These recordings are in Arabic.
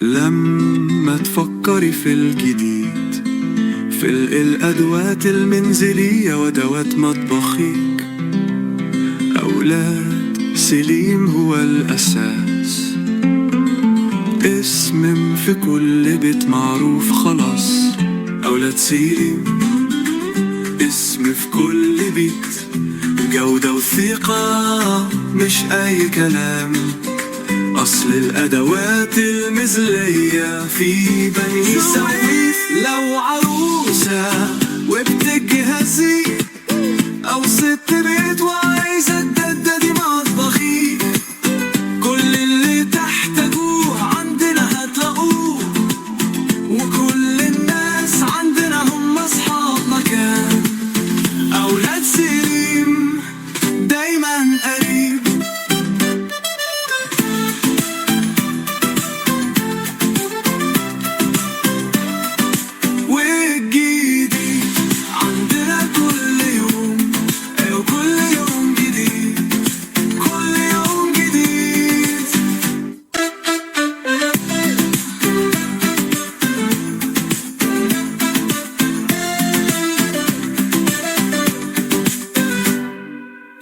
لما تفكري في الجديد، في الأدوات المنزلية وأدوات مطبخك. أولاد سليم هو الأساس، اسم في كل بيت معروف خلاص. أولاد سليم اسم في كل بيت، جودة وثقة مش أي كلام. أصل الأدوات المنزلية في بني سويف. لو عروسة وبتجهزي، أو ست بيت وعايزة تجددي مطبخي، كل اللي تحتاجوه عندنا هتلاقوه. وكل الناس عندنا هم أصحاب مكان. أولاد سليم دايما قريب.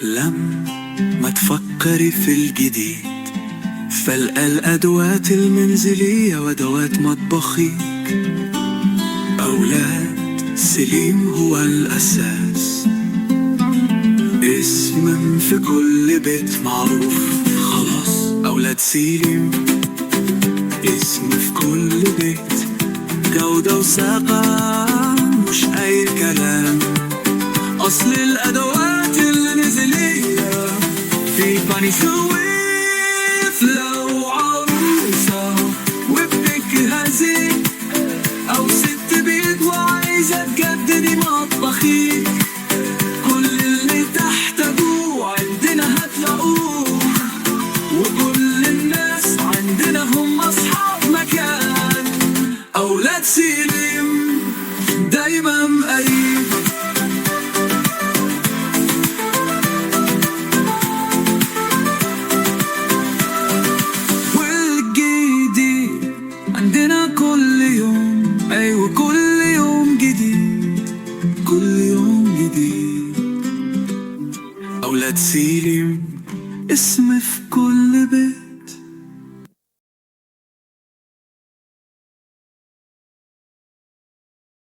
لما تفكري في الجديد، فالقى الأدوات المنزلية وأدوات مطبخك. أولاد سليم هو الأساس، اسم في كل بيت معروف خلاص. أولاد سليم اسم في كل بيت، جودة وثقة مش أي كلام. أصل الأدوات المنزلية في بني سويف. لو عروسة وبتجهزي، أو ست بيت وعايزة تجددي مطبخك، كل اللي تحتاجوه عندنا هتلاقوه. وكل الناس عندنا هم أصحاب مكان. أولاد سليم دايما قريب. عندنا كل يوم، أيوة كل يوم جديد، كل يوم جديد. أولاد سليم اسم في كل بيت.